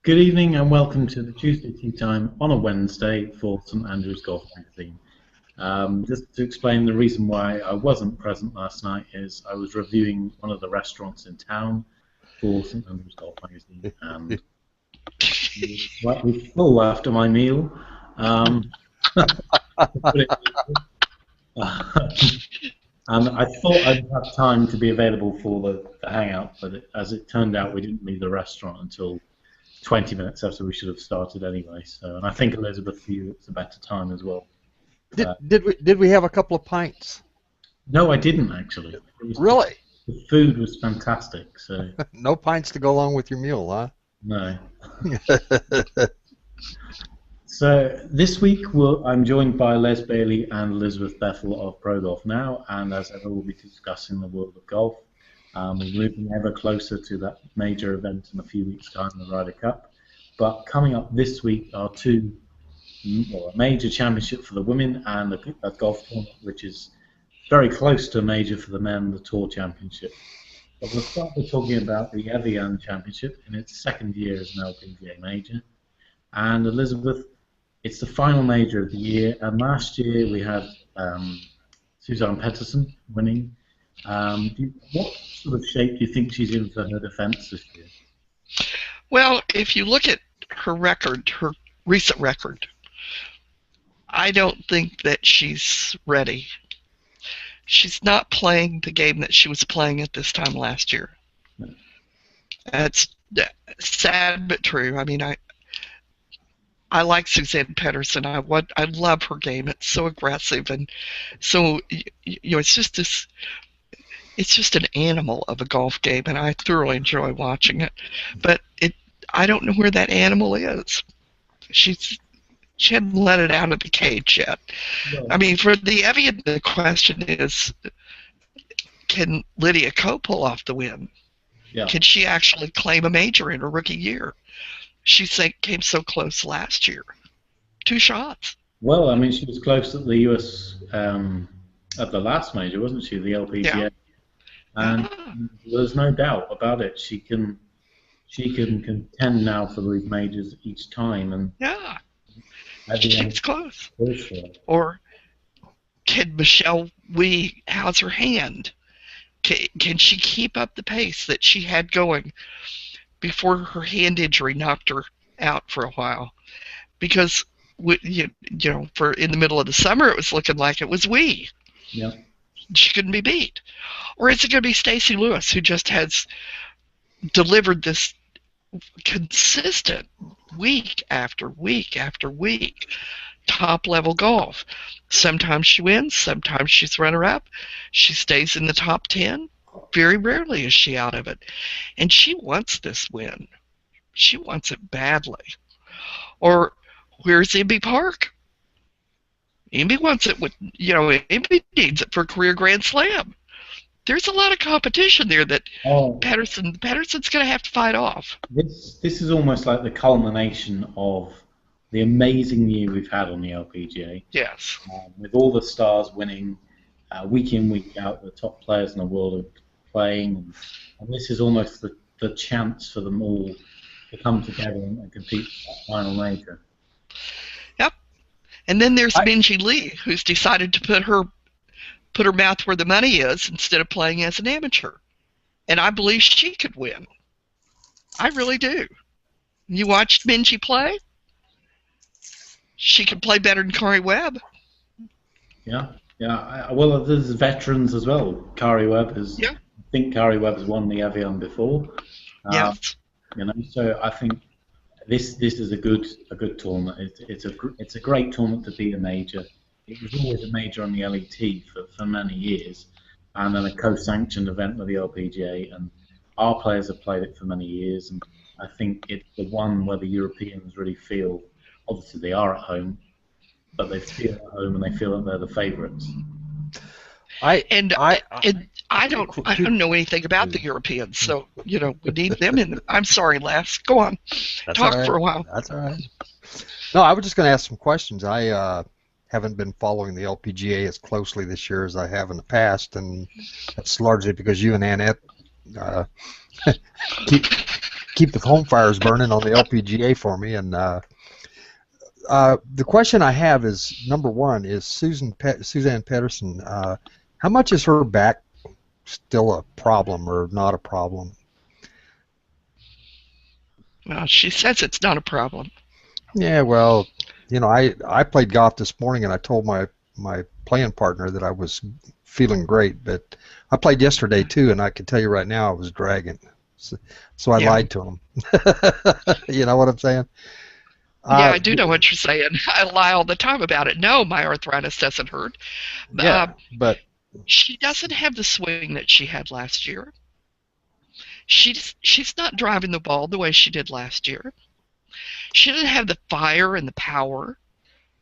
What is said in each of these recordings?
Good evening and welcome to the Tuesday Tea Time on a Wednesday for St Andrews Golf Magazine. Just to explain the reason why I wasn't present last night is I was reviewing one of the restaurants in town for St Andrews Golf Magazine and was full after my meal. And I thought I'd have time to be available for the hangout, but as it turned out, we didn't leave the restaurant until 20 minutes after we should have started anyway. So, and I think Elizabeth, for you, it's a better time as well. Did we have a couple of pints? No, I didn't actually. Really? The food was fantastic. So no pints to go along with your meal, huh? No. So this week I'm joined by Les Bailey and Elizabeth Bethel of Pro Golf Now, and as ever we'll be discussing the world of golf. We're moving ever closer to that major event in a few weeks' time, the Ryder Cup. But coming up this week are a major championship for the women and a golf tournament which is very close to a major for the men, the Tour Championship. But we'll start by talking about the Evian Championship in its second year as an LPGA major. And Elizabeth, it's the final major of the year, and last year we had Suzanne Petterson winning. What sort of shape do you think she's in for her defence this year? Well, if you look at her record, her recent record, I don't think that she's ready. She's not playing the game that she was playing at this time last year. No. It's sad but true. I mean, I like Suzanne Petterson. I love her game. It's so aggressive and so it's just this. It's just an animal of a golf game, and I thoroughly enjoy watching it. But I don't know where that animal is. She hadn't let it out of the cage yet. No. I mean, for the Evian, the question is, can Lydia Ko pull off the win? Yeah. Can she actually claim a major in her rookie year? She came so close last year. 2 shots. Well, I mean, she was close at the US, at the last major, wasn't she, the LPGA? Yeah. And there's no doubt about it. She can contend now for these majors each time, and yeah, she's close. Or can Michelle Wie? How's her hand? Can she keep up the pace that she had going before her hand injury knocked her out for a while? Because you know, for in the middle of the summer, it was looking like it was Wie. Yeah. She couldn't be beat. Or is it going to be Stacey Lewis, who just has delivered this consistent week after week after week top-level golf? Sometimes she wins, sometimes she's runner-up. She stays in the top 10. Very rarely is she out of it. And she wants this win. She wants it badly. Or where's Inbee Park? Inbee wants it with, Inbee needs it for a career Grand Slam. There's a lot of competition there that Patterson's going to have to fight off. This is almost like the culmination of the amazing year we've had on the LPGA. Yes. With all the stars winning week in, week out, the top players in the world are playing. And this is almost the chance for them all to come together and compete for that final major. Yep. And then there's Minjee Lee, who's decided to put her mouth where the money is instead of playing as an amateur. And I believe she could win. I really do. You watched Minjee play? She can play better than Kari Webb. Yeah. Well, there's veterans as well. Kari Webb has. Yeah. I think Kari Webb has won the Evian before. Yes. So I think this is a good tournament. It's a great tournament to be a major. It was always a major on the LET for many years, and then a co-sanctioned event with the LPGA, and our players have played it for many years, and I think it's the one where the Europeans really feel, obviously they are at home, but they feel at home and they feel that they're the favourites. I don't know anything about the Europeans, so we need them in. I'm sorry, Les. Go on. Talk for a while. That's all right. No, I was just going to ask some questions. I haven't been following the LPGA as closely this year as I have in the past, and that's largely because you and Annette keep the home fires burning on the LPGA for me. And the question I have is, number one, is Suzanne Pedersen. How much is her back still a problem or not a problem? Well, she says it's not a problem. Yeah, well, you know, I played golf this morning, and I told my playing partner that I was feeling great, but I played yesterday too, and I can tell you right now I was dragging. So I lied to him. You know what I'm saying? Yeah, I do know what you're saying. I lie all the time about it. No, my arthritis doesn't hurt. Yeah, but she doesn't have the swing that she had last year. She's not driving the ball the way she did last year. She doesn't have the fire and the power.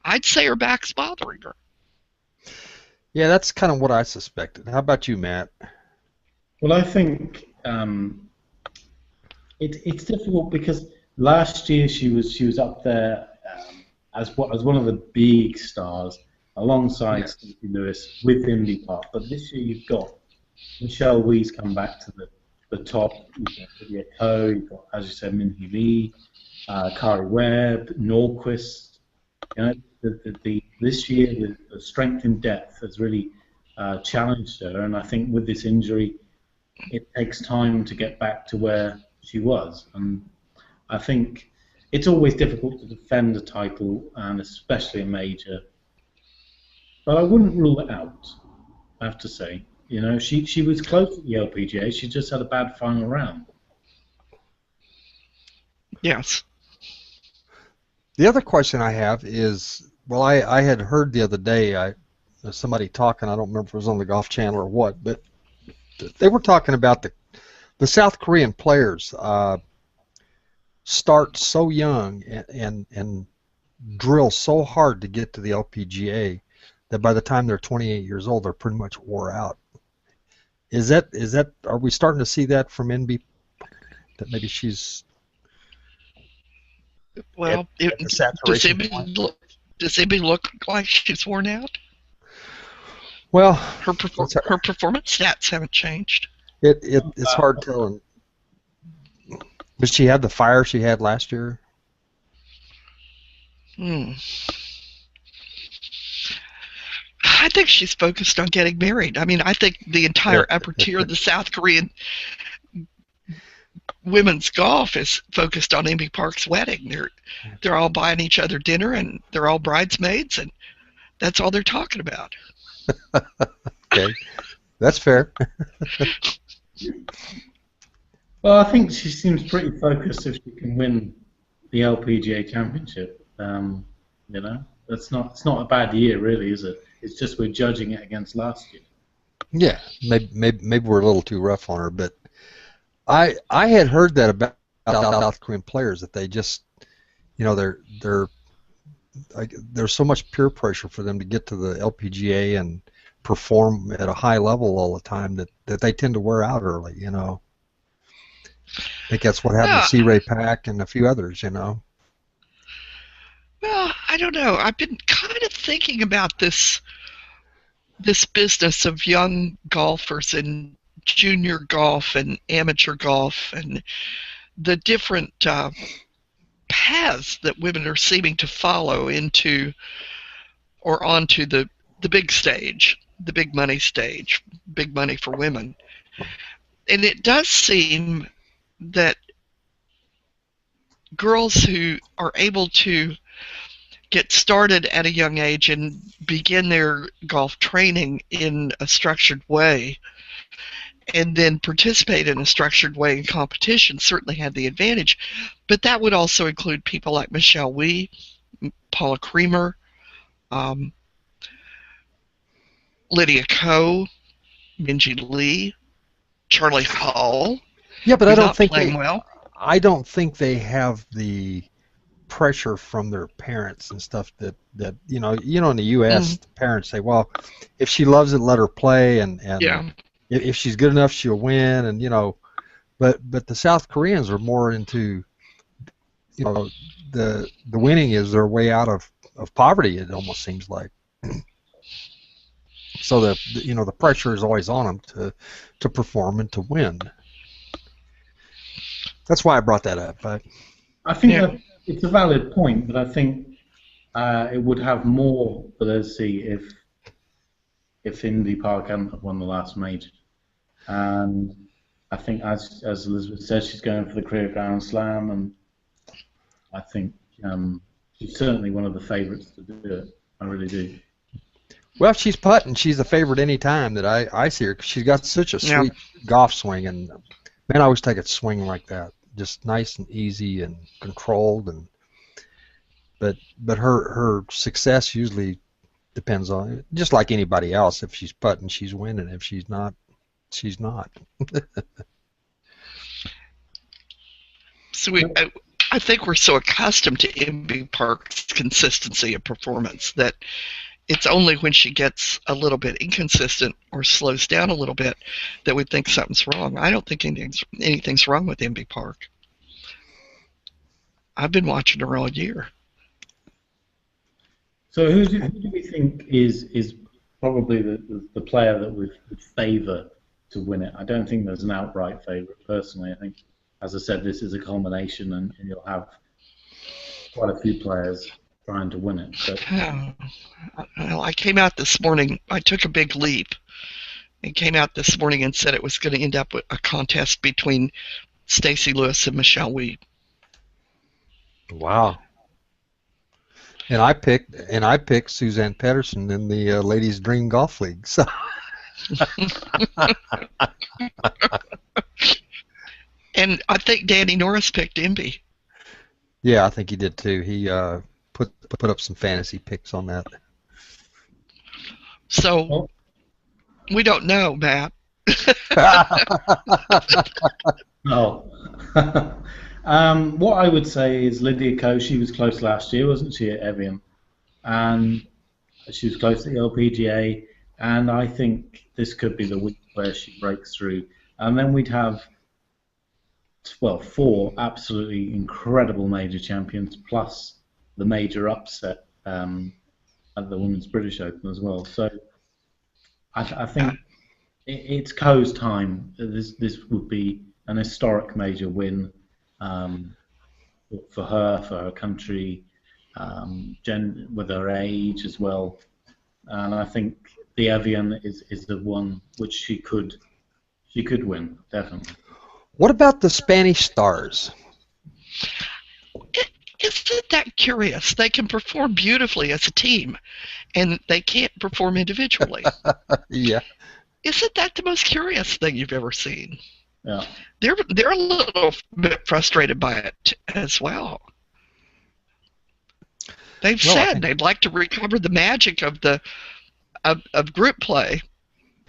I'd say her back's bothering her. Yeah, that's kind of what I suspected. How about you, Matt? Well, I think it's difficult because last year she was up there as one of the big stars alongside Stevie Lewis with Indy Park. But this year you've got Michelle Wee's come back to the top. You've got Lydia Ko, you've got, as you said, Minhee Lee, Kari Webb, Norquist. You know, this year the strength and depth has really challenged her, and I think with this injury, it takes time to get back to where she was. And I think it's always difficult to defend a title, and especially a major. But I wouldn't rule it out, I have to say. You know, she was close at the LPGA. She just had a bad final round. Yes. The other question I have is, well, I had heard the other day somebody talking. I don't remember if it was on the Golf Channel or what, but they were talking about the South Korean players start so young and drill so hard to get to the LPGA that by the time they're 28 years old, they're pretty much wore out. Is that are we starting to see that from NB? That maybe she's well. Does Ibby look like she's worn out? Well, her performance stats haven't changed. It's hard telling. Does she have the fire she had last year? I think she's focused on getting married. I mean, I think the entire upper tier of the South Korean women's golf is focused on Amy Park's wedding. They're all buying each other dinner, and they're all bridesmaids, and that's all they're talking about. Okay, that's fair. Well, I think she seems pretty focused if she can win the LPGA Championship. You know, it's not a bad year, really, is it? It's just we're judging it against last year. Yeah, maybe we're a little too rough on her, but I had heard that about South Korean players, that they just, you know, there's so much peer pressure for them to get to the LPGA and perform at a high level all the time that they tend to wear out early, you know. I think that's what happened to C. Ray Pack and a few others, you know. Well, I don't know. I've been kind of thinking about this business of young golfers in junior golf and amateur golf and the different paths that women are seeming to follow into or onto the big stage, the big money stage, big money for women. And it does seem that girls who are able to get started at a young age and begin their golf training in a structured way and then participate in a structured way in competition certainly had the advantage. But that would also include people like Michelle Wee, Paula Creamer, Lydia Ko, Minhee Lee, Charlie Hall. Yeah, but I don't think they have the pressure from their parents and stuff that you know in the U.S. the parents say, well, if she loves it, let her play, and if she's good enough, she'll win, and you know, but the South Koreans are more into, you know, the winning is their way out of poverty. It almost seems like. So the pressure is always on them to perform and to win. That's why I brought that up. I think that it's a valid point, but I think it would have more validity if Indy Park hadn't have won the last major. And I think, as Elizabeth says, she's going for the career Grand Slam, and I think she's certainly one of the favourites to do it. I really do. Well, if she's putting, she's a favorite any time that I see her. 'Cause she's got such a sweet golf swing, and man, I always take a swing like that, just nice and easy and controlled. And but her success usually depends on, just like anybody else. If she's putting, she's winning. If she's not, she's not. So I think we're so accustomed to Inby Park's consistency of performance that it's only when she gets a little bit inconsistent or slows down a little bit that we think something's wrong. I don't think anything's wrong with Inby Park. I've been watching her all year. So who do we think is probably the player that would favour to win it? I don't think there's an outright favourite personally. I think, as I said, this is a culmination, and you'll have quite a few players trying to win it. But well, I came out this morning. I took a big leap and came out this morning and said it was going to end up with a contest between Stacey Lewis and Michelle Weed. Wow. And I picked Suzanne Pedersen in the Ladies Dream Golf League. So. And I think Danny Norris picked Inby. Yeah, I think he did too. He put up some fantasy picks on that. So we don't know, Matt. No. What I would say is Lydia Ko, she was close last year, wasn't she, at Evian? And she was close to the LPGA, and I think this could be the week where she breaks through. And then we'd have, well, 4 absolutely incredible major champions, plus the major upset at the Women's British Open as well. So I think it's Ko's time. This would be an historic major win. For her country, with her age as well, and I think the Evian is the one which she could win, definitely. What about the Spanish Stars? Isn't that curious? They can perform beautifully as a team, and they can't perform individually. Yeah. Isn't that the most curious thing you've ever seen? Yeah. They're a little bit frustrated by it as well. They've said they'd like to recover the magic of of group play,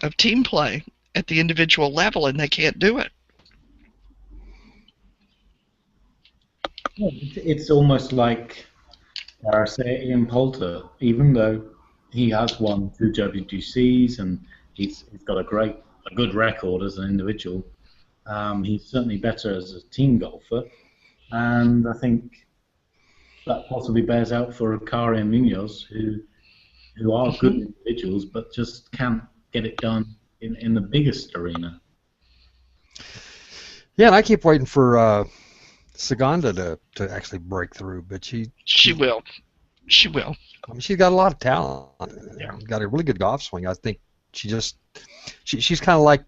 of team play at the individual level, and they can't do it. It's almost like Ian Poulter, even though he has won 2 WGCs and he's got a good record as an individual. He's certainly better as a team golfer, and I think that possibly bears out for Akari and Munoz, who are good individuals, but just can't get it done in the biggest arena. Yeah, and I keep waiting for Saganda to actually break through, but she will. She will. I mean, she's got a lot of talent. Yeah. Got a really good golf swing. I think she's kind of like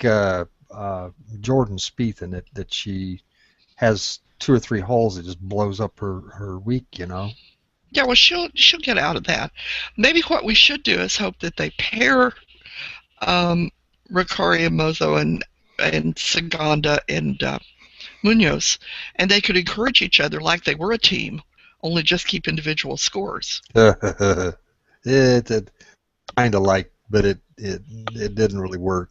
Jordan Spieth in that she has 2 or 3 holes that just blows up her week, you know. Yeah, well, she'll get out of that. Maybe what we should do is hope that they pair Ricari and Mozo and Saganda and Munoz, and they could encourage each other like they were a team, only just keep individual scores. It's kind of like, but it didn't really work.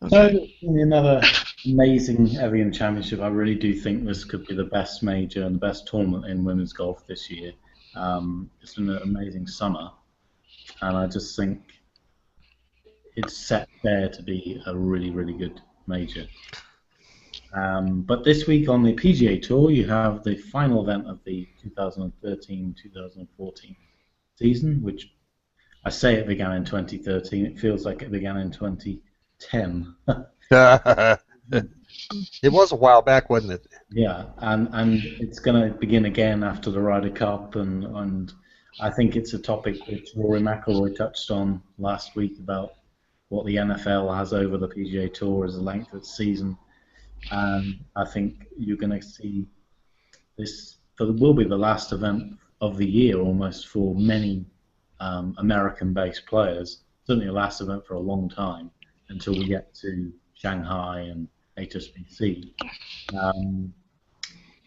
So, in another amazing Evian Championship, I really do think this could be the best major and the best tournament in women's golf this year. It's been an amazing summer, and I just think it's set there to be a really, really good major. But this week on the PGA Tour, you have the final event of the 2013-2014 season, which I say it began in 2013. It feels like it began in 2010. It was a while back, wasn't it? Yeah, and it's going to begin again after the Ryder Cup, and I think it's a topic which Rory McIlroy touched on last week about what the NFL has over the PGA Tour as a length of season, and I think you're going to see this will be the last event of the year almost for many American-based players. Certainly the last event for a long time until we get to Shanghai and HSBC.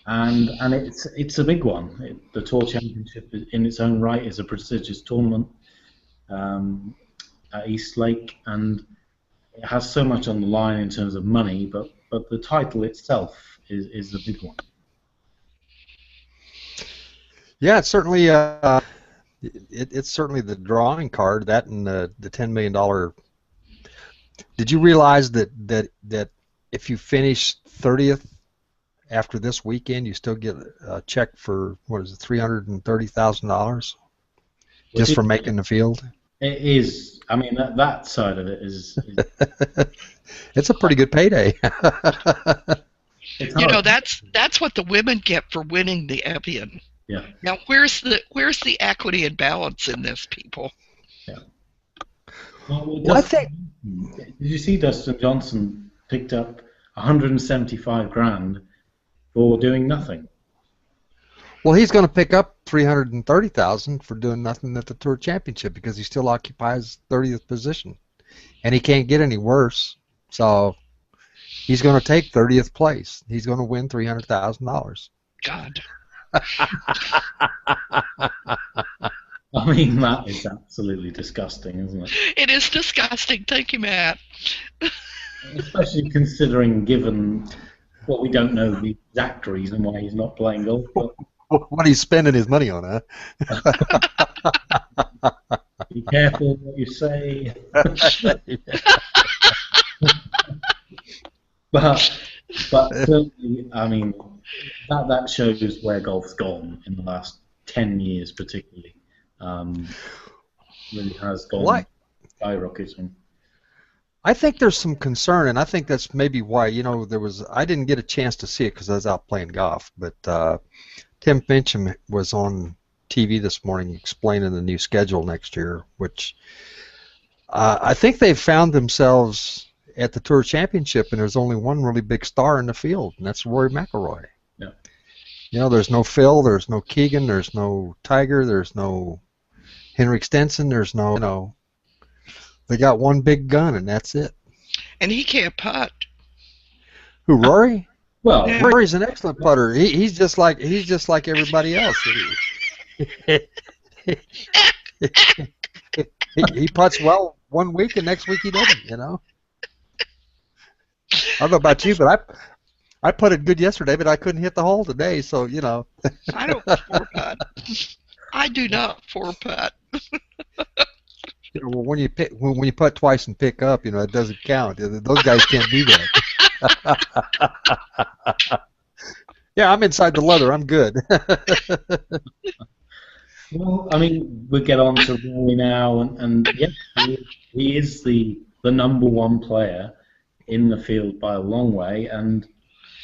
And it's a big one. The Tour Championship in its own right is a prestigious tournament at East Lake, and it has so much on the line in terms of money, but the title itself is the big one. Yeah, it's certainly it's certainly the drawing card. That and the $10 million. Did you realize that if you finish 30th after this weekend, you still get a check for what is it, $330,000 just for making the field? It is. I mean, that side of it is it's a pretty good payday. You know, that's what the women get for winning the Evian. Yeah. Now, where's the equity and balance in this, people? Yeah. Well, I think. Did you see Dustin Johnson picked up 175 grand for doing nothing? Well, he's going to pick up 330,000 for doing nothing at the Tour Championship because he still occupies 30th position, and he can't get any worse. So he's going to take 30th place. He's going to win $300,000. God. I mean, that is absolutely disgusting, isn't it? It is disgusting. Thank you, Matt. Especially considering, given what we don't know the exact reason why he's not playing golf. But what he's spending his money on, huh? Be careful what you say. But certainly, I mean, that shows where golf's gone in the last 10 years, particularly. Really has gone skyrocketing. I think there's some concern, and I think that's maybe why, I didn't get a chance to see it because I was out playing golf, but Tim Fincham was on TV this morning explaining the new schedule next year, which I think they've found themselves at the Tour Championship, and there's only one really big star in the field, and that's Rory McIlroy. Yeah. There's no Phil, there's no Keegan, there's no Tiger, there's no Henrik Stenson, there's no, they got one big gun, and that's it. And he can't putt. Who, Rory? Well, Yeah. Rory's an excellent putter. He's just like everybody else. He putts well one week, and next week he doesn't. I don't know about you, but I putted good yesterday, but I couldn't hit the hole today. So I don't four putt. I do not four putt. When you putt twice and pick up, it doesn't count. Those guys can't do that. Yeah, I'm inside the leather. I'm good. Well, I mean, we'll get on to Rory now, and yes, he is the number one player in the field by a long way, and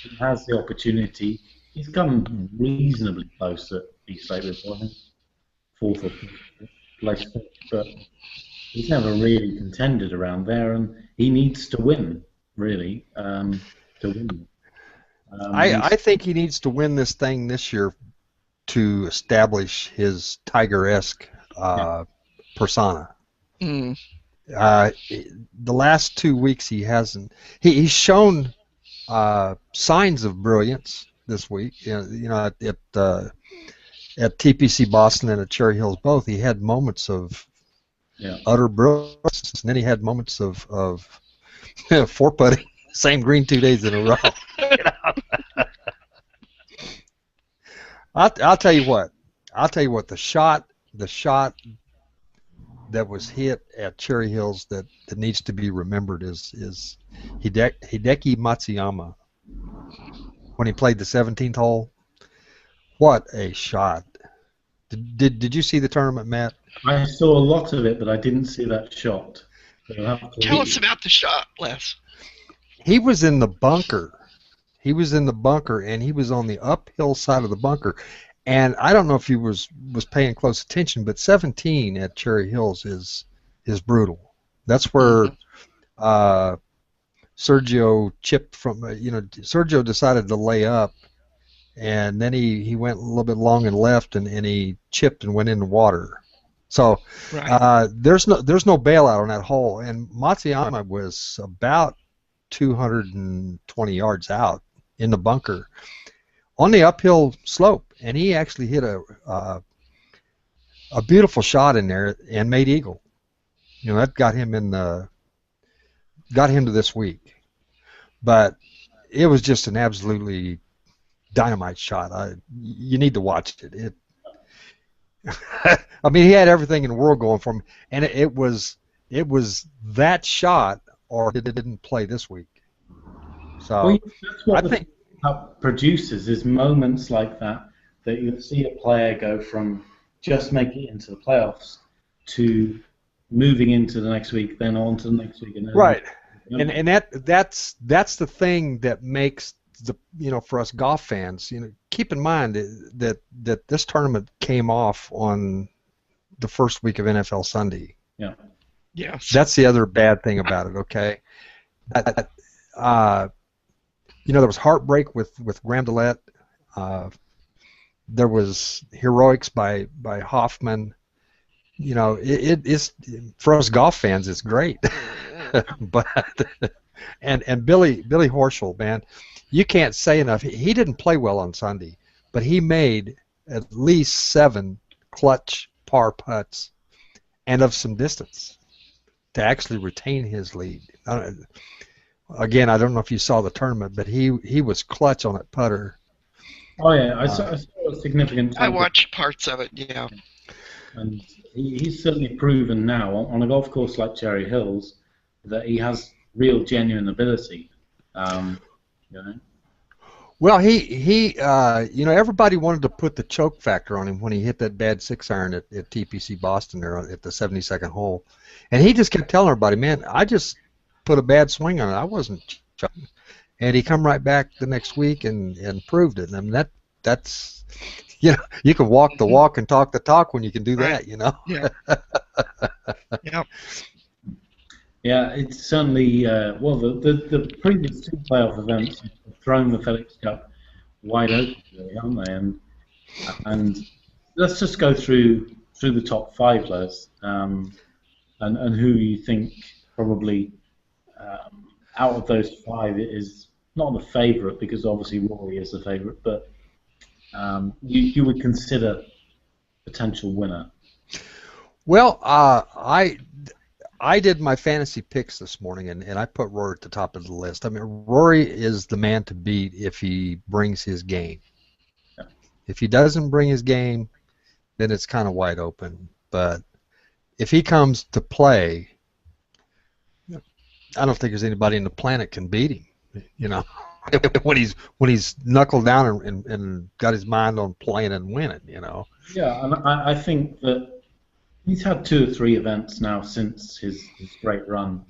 he has the opportunity. He's come reasonably close at East Lake before, I think, fourth or fifth place, but he's never really contended around there, and he needs to win, really, to win. I think he needs to win this thing this year to establish his Tiger-esque persona. Mm. The last 2 weeks he hasn't. He's shown signs of brilliance this week. At TPC Boston and at Cherry Hills both, he had moments of utter brilliance, and then he had moments of four putting, same green 2 days in a row. I'll tell you what. The shot that was hit at Cherry Hills that needs to be remembered is Hideki Matsuyama when he played the 17th hole. What a shot! Did you see the tournament, Matt? I saw a lot of it, but I didn't see that shot. Tell us about the shot, Les. He was in the bunker. He was in the bunker, and he was on the uphill side of the bunker. And I don't know if he was paying close attention, but 17 at Cherry Hills is brutal. That's where Sergio chipped from. Sergio decided to lay up, and then he went a little bit long and left, and he chipped and went in the water. So right. There's no bailout on that hole, and Matsuyama was about 220 yards out in the bunker on the uphill slope, and he actually hit a beautiful shot in there and made eagle. That got him to this week, but it was just an absolutely dynamite shot. You need to watch it. I mean, he had everything in the world going for him, and it was that shot, or it didn't play this week. So that's what I think produces is moments like that you see a player go from just making it into the playoffs to moving into the next week, then on to the next week, and then right. And that's the thing that makes for us golf fans, keep in mind that this tournament came off on the first week of NFL Sunday. Yeah. Yes. That's the other bad thing about it. Okay. There was heartbreak with Graham DeLette. There was heroics by Hoffman. It is, for us golf fans, it's great. But and Billy Horschel, man, you can't say enough. He didn't play well on Sunday, but he made at least 7 clutch par putts and of some distance to actually retain his lead. Again, I don't know if you saw the tournament, but he was clutch on that putter. Oh yeah, I saw a significant. I watched parts of it. Yeah. And he's certainly proven now on a golf course like Cherry Hills that he has real, genuine ability. Well, he everybody wanted to put the choke factor on him when he hit that bad 6-iron at TPC Boston there at the 72nd hole, and he just kept telling everybody, man, I just put a bad swing on it. I wasn't choking. And he come right back the next week and proved it. I mean, that's you can walk the walk and talk the talk when you can do that, Yeah. Yeah. Yeah, it's certainly the previous 2 playoff events have thrown the FedEx Cup wide open, really, haven't they? And let's just go through the top 5, Les, and who you think probably out of those 5 is not the favourite, because obviously Rory is the favourite, but you would consider potential winner. Well, I did my fantasy picks this morning, and I put Rory at the top of the list. I mean, Rory is the man to beat if he brings his game. Yeah. If he doesn't bring his game, then it's kind of wide open. But if he comes to play, I don't think there's anybody on the planet can beat him. When he's knuckled down and got his mind on playing and winning. Yeah, and I think that he's had 2 or 3 events now since his great run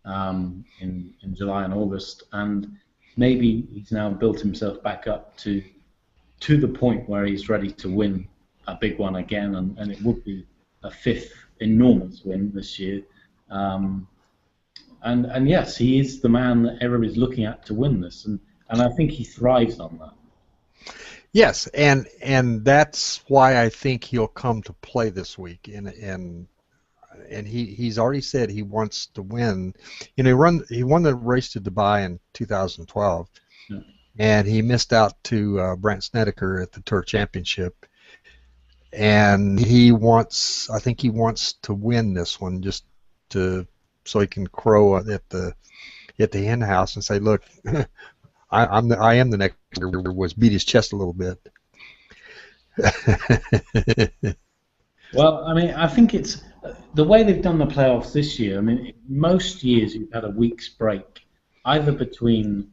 in July and August, and maybe he's now built himself back up to the point where he's ready to win a big one again, and it would be a 5th enormous win this year. And yes, he is the man that everybody's looking at to win this, and I think he thrives on that. Yes, and that's why I think he'll come to play this week, and he's already said he wants to win. He won the race to Dubai in 2012, yeah. And he missed out to Brandt Snedeker at the Tour Championship, and I think he wants to win this one just so he can crow at the hen house and say, look, I am the next was beat his chest a little bit. Well, I mean, I think it's the way they've done the playoffs this year. I mean, most years you've had a week's break, either between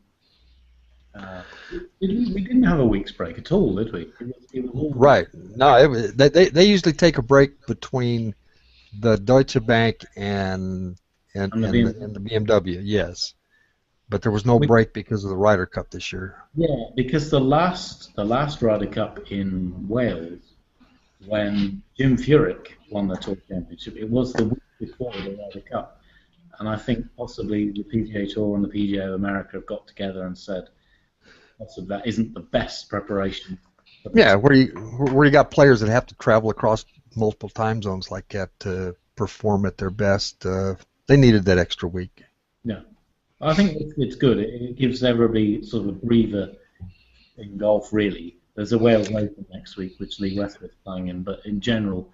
We didn't have a week's break at all, did we? It was all Right. No, they usually take a break between the Deutsche Bank and and the BMW. the BMW. Yes, but there was no break because of the Ryder Cup this year. Yeah, because the last Ryder Cup in Wales, when Jim Furyk won the Tour Championship, it was the week before the Ryder Cup, and I think possibly the PGA Tour and the PGA of America have got together and said, possibly that isn't the best preparation. Yeah, where you got players that have to travel across multiple time zones like that to perform at their best. They needed that extra week. Yeah, I think it's good. It gives everybody sort of a breather in golf, really. There's a Wales Open next week, which Lee Westwood's playing in, but in general,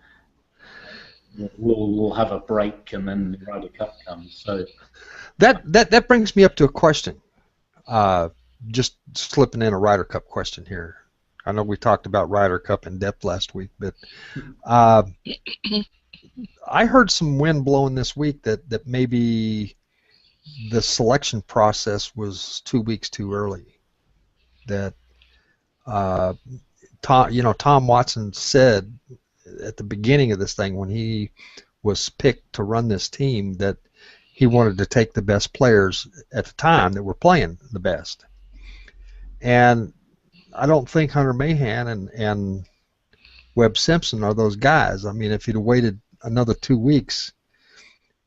we'll have a break and then the Ryder Cup comes. So that brings me up to a question. Just slipping in a Ryder Cup question here. I know we talked about Ryder Cup in depth last week, but I heard some wind blowing this week that maybe the selection process was 2 weeks too early. That Tom Watson said at the beginning of this thing when he was picked to run this team that he wanted to take the best players at the time that were playing the best. And I don't think Hunter Mahan and Webb Simpson are those guys. I mean, if he'd have waited another 2 weeks,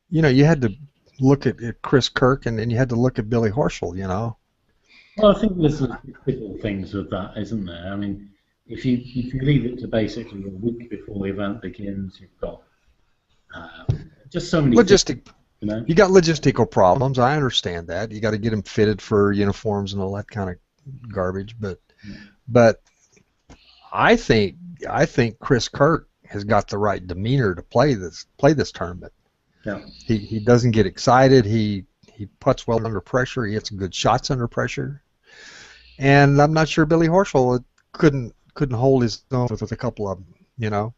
you had to look at Chris Kirk and you had to look at Billy Horschel, Well, I think there's little things with that, isn't there? I mean, if you leave it to basically a week before the event begins, you've got just so many logistic. Things, You got logistical problems. I understand that. You got to get them fitted for uniforms and all that kind of garbage. But I think Chris Kirk has got the right demeanor to play this tournament. Yeah. He doesn't get excited. He putts well under pressure. He hits good shots under pressure. And I'm not sure Billy Horschel couldn't hold his own with a couple of them,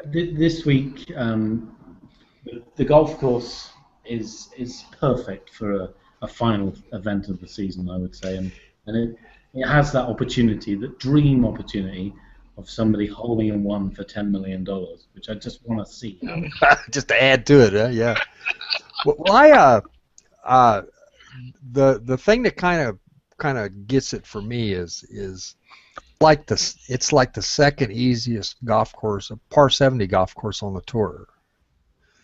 This week, the golf course is perfect for a final event of the season, I would say, and it has that opportunity, that dream opportunity of somebody holding in one for $10 million, which I just want to see. Just to add to it, yeah. Well, the thing that kind of gets it for me is it's like the second easiest golf course, a par 70 golf course on the tour.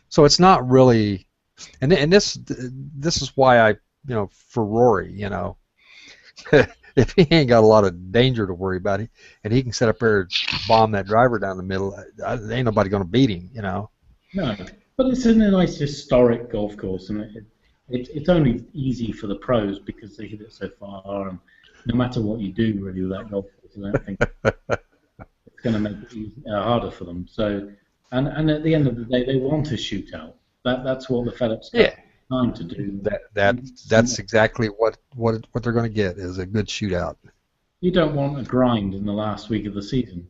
So it's not really, and this is why for Rory, if he ain't got a lot of danger to worry about, and he can sit up there and bomb that driver down the middle, ain't nobody going to beat him, No, but it's in a nice historic golf course, and it's only easy for the pros because they hit it so far, and no matter what you do really with that golf course, I don't think it's going to make it harder for them. So, and at the end of the day, they want a shootout. That's what the FedEx Cup is trying to do. That's exactly what they're going to get is a good shootout. You don't want a grind in the last week of the season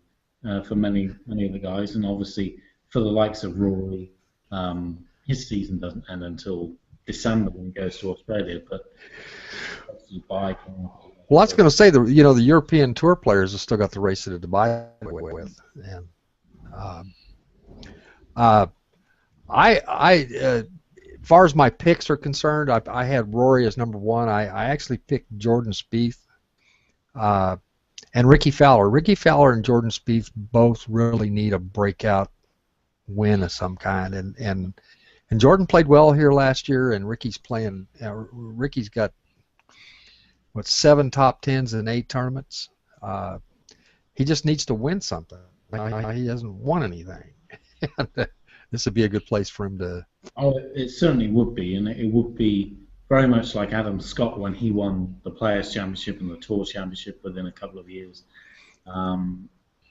for many of the guys, and obviously for the likes of Rory, his season doesn't end until December when he goes to Australia. But Dubai. Well, I was going to say the European Tour players have still got the race to Dubai with, and as far as my picks are concerned, I had Rory as number one. I actually picked Jordan Spieth and Ricky Fowler. Ricky Fowler and Jordan Spieth both really need a breakout win of some kind, and Jordan played well here last year, and Ricky's playing. Ricky's got 7 top 10s in 8 tournaments. He just needs to win something. He hasn't won anything. This would be a good place for him to. Oh, it certainly would be, and it would be very much like Adam Scott when he won the Players' Championship and the Tour Championship within a couple of years.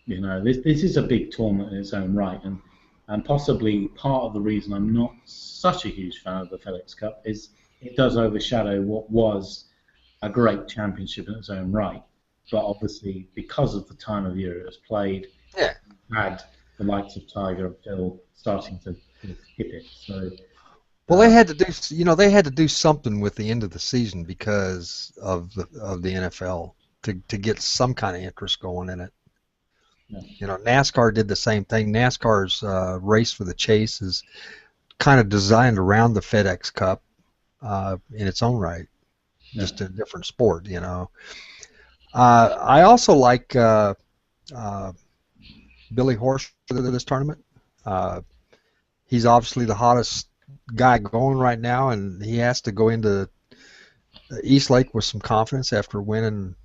This is a big tournament in its own right, and possibly part of the reason I'm not such a huge fan of the FedEx Cup is it does overshadow what was a great championship in its own right. But obviously, because of the time of year it was played, had the likes of Tiger and Phil starting to hit it. So Well, they had to do, they had to do something with the end of the season because of the NFL to get some kind of interest going in it. Yeah. NASCAR did the same thing. NASCAR's Race for the Chase is kind of designed around the FedEx Cup in its own right, just a different sport, I also like Billy Horsch for this tournament. He's obviously the hottest guy going right now, and he has to go into East Lake with some confidence after winning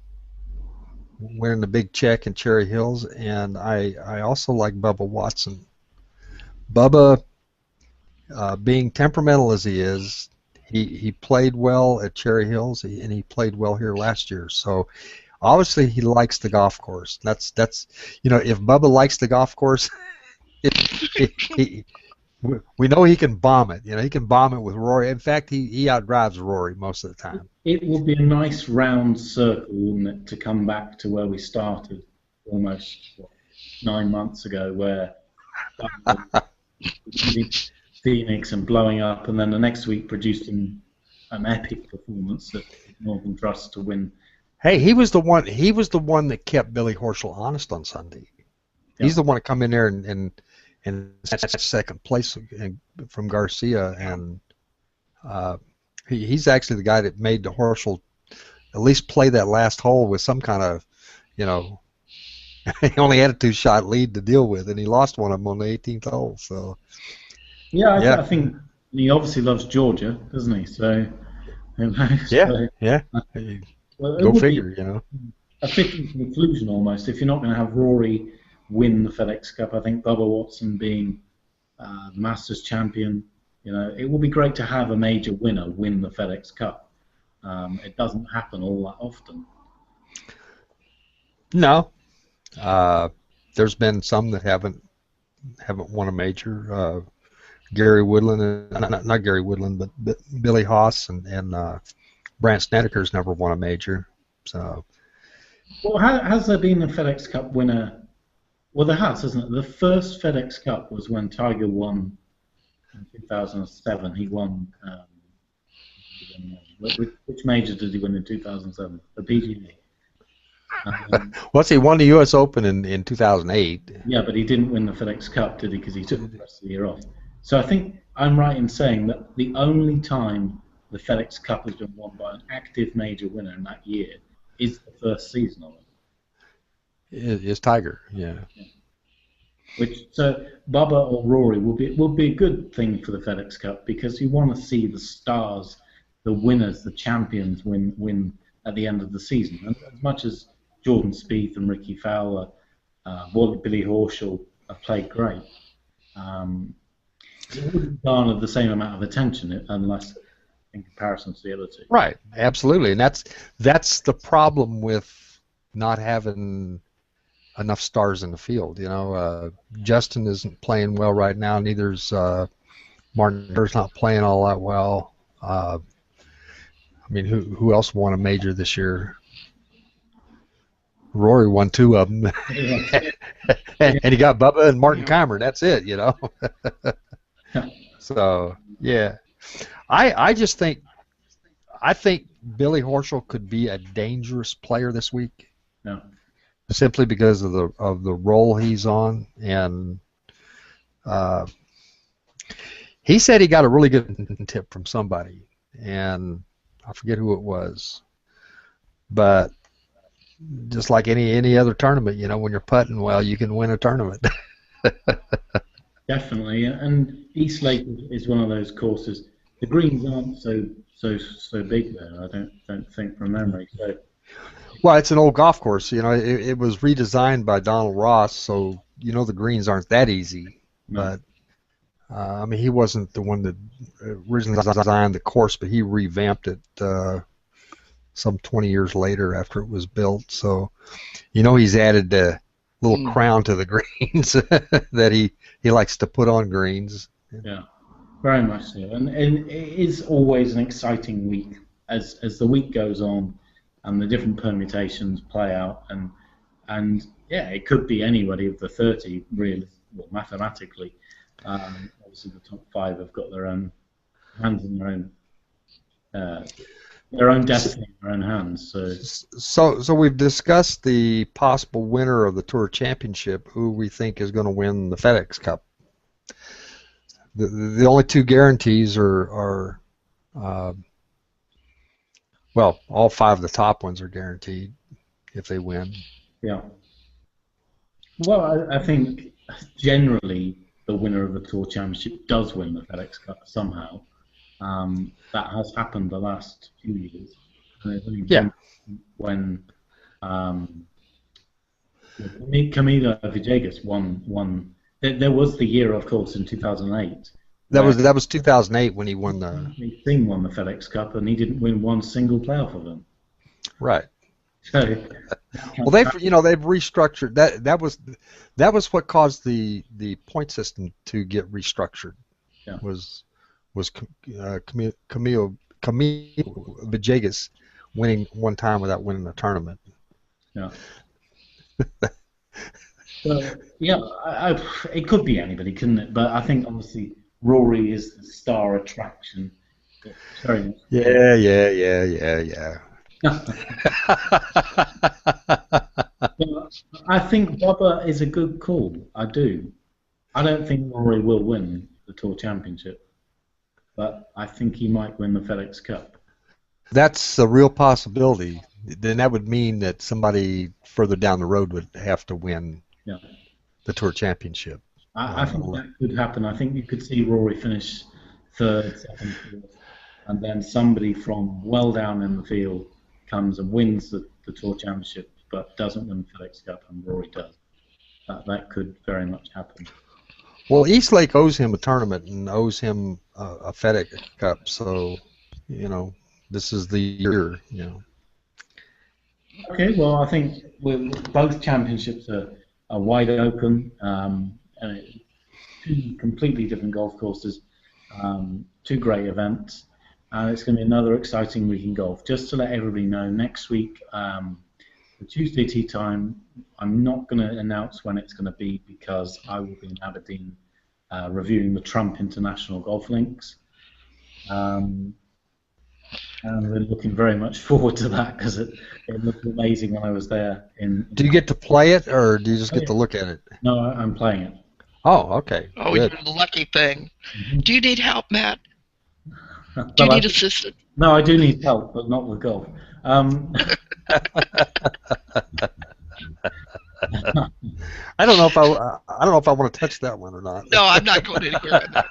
the big check in Cherry Hills. And I also like Bubba Watson. Bubba, being temperamental as he is, he played well at Cherry Hills, and he played well here last year. So obviously he likes the golf course. That's if Bubba likes the golf course, we know he can bomb it. He can bomb it with Rory. In fact, he outdrives Rory most of the time. It would be a nice round circle, wouldn't it, to come back to where we started almost 9 months ago, where Phoenix and blowing up, and then the next week produced an epic performance at Northern Trust to win. Hey, he was the one that kept Billy Horschel honest on Sunday. Yeah. He's the one to come in there and second place from Garcia, and he's actually the guy that made the Horschel at least play that last hole with some kind of, he only had a 2-shot lead to deal with, and he lost one of them on the 18th hole. So I think he obviously loves Georgia, doesn't he? So Well, go figure, a fitting conclusion almost. If you're not going to have Rory win the FedEx Cup, I think Bubba Watson being the Masters champion, it will be great to have a major winner win the FedEx Cup. It doesn't happen all that often. No, there's been some that haven't won a major. Gary Woodland, not Gary Woodland, but Billy Haas and Brant Snedeker's never won a major. So, well, has there been a FedEx Cup winner? Well, there has, hasn't it? The first FedEx Cup was when Tiger won in 2007. He won. Which major did he win in 2007? The PGA. He won the U.S. Open in 2008. Yeah, but he didn't win the FedEx Cup, did he? Because he took the rest of the year off. So I think I'm right in saying that the only time the FedEx Cup has been won by an active major winner in that year is the first season of it. Is Tiger, yeah. So Bubba or Rory will be a good thing for the FedEx Cup, because you want to see the stars, the winners, the champions win at the end of the season. And as much as Jordan Spieth and Ricky Fowler, Billy Horschel have played great, it wouldn't garner the same amount of attention unless in comparison to the other two. Right, absolutely, and that's the problem with not having enough stars in the field. Justin isn't playing well right now. Neither's Martin Durr's not playing all that well. I mean, who else won a major this year? Rory won 2 of them, and he got Bubba and Martin Keimer. That's it, So yeah, I think Billy Horschel could be a dangerous player this week. No. Simply because of the role he's on, and he said he got a really good tip from somebody, and I forget who it was, but just like any other tournament, when you're putting well, you can win a tournament. Definitely, and East Lake is one of those courses. The greens aren't so big there. I don't think from memory. So. Well, it's an old golf course. It was redesigned by Donald Ross, so the greens aren't that easy. No. But I mean, he wasn't the one that originally designed the course, but he revamped it some 20 years later after it was built. So, he's added a little crown to the greens that he likes to put on greens. Yeah, very much so. And it is always an exciting week as the week goes on and the different permutations play out. And yeah, it could be anybody of the 30, really, well, mathematically. Obviously, the top 5 have got their own hands in their own destiny in their own hands. So we've discussed the possible winner of the Tour Championship, who we think is going to win the FedEx Cup. The only two guarantees are well, all five of the top ones are guaranteed if they win. Yeah. Well, I think generally the winner of the Tour Championship does win the FedEx Cup somehow. That has happened the last few years. Yeah. When Camilo Villegas won. There was the year, of course, in 2008. That was 2008 when he won the. Thing won the FedEx Cup, and he didn't win one single playoff event. Right. So, well, they've restructured that. That was what caused the point system to get restructured. Yeah. Was Camilo Villegas winning one time without winning the tournament. Yeah. Well, yeah, it could be anybody, couldn't it? But I think obviously Rory is the star attraction. Sorry. Yeah. I think Bubba is a good call. I do. I don't think Rory will win the Tour Championship, but I think he might win the FedEx Cup. That's a real possibility. Then that would mean that somebody further down the road would have to win the Tour Championship. I think that could happen. I think you could see Rory finish third, second, fourth, and then somebody from well down in the field comes and wins the Tour Championship, but doesn't win the FedEx Cup, and Rory does. That could very much happen. Well, Eastlake owes him a tournament and owes him a FedEx Cup, so this is the year. Okay, well, I think both championships are wide open. Two completely different golf courses, two great events, and it's going to be another exciting week in golf. Just to let everybody know, next week, the Tuesday tea time, I'm not going to announce when it's going to be because I will be in Aberdeen reviewing the Trump International Golf Links. And we're looking very much forward to that because it looked amazing when I was there. Do you get to play it, or do you just get to look at it? No, I'm playing it. Oh, okay. Oh, good. You're the lucky thing. Mm-hmm. Do you need help, Matt? Do you need assistance? No, I do need help, but not with golf. I don't know if I want to touch that one or not. No, I'm not going anywhere on that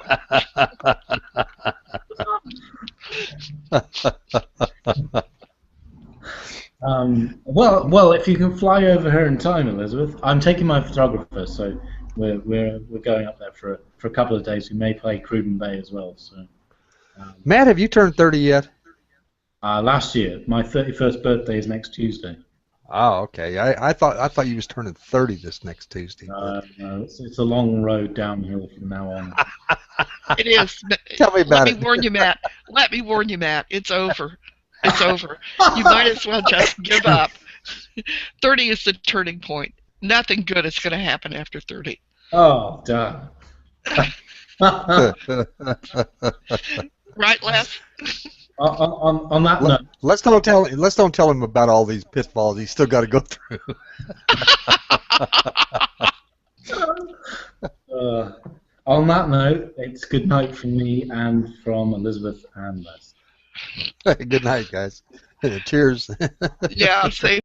one. Well, if you can fly over here in time, Elizabeth. I'm taking my photographer, so we're going up there for a couple of days. We may play Cruden Bay as well. So, Matt, have you turned 30 yet? Last year, my 31st birthday is next Tuesday. Oh, okay. I thought you was turning 30 this next Tuesday. No, it's a long road downhill from now on. It is. Tell me about it. Let me warn you, Matt. Let me warn you, Matt. It's over. It's over. You might as well just give up. 30 is the turning point. Nothing good is going to happen after 30. Oh, duh. Right, Les? On that note, let's don't tell him about all these pitfalls he's still got to go through. On that note, it's good night from me and from Elizabeth and Les. Good night, guys. Cheers. Yeah, same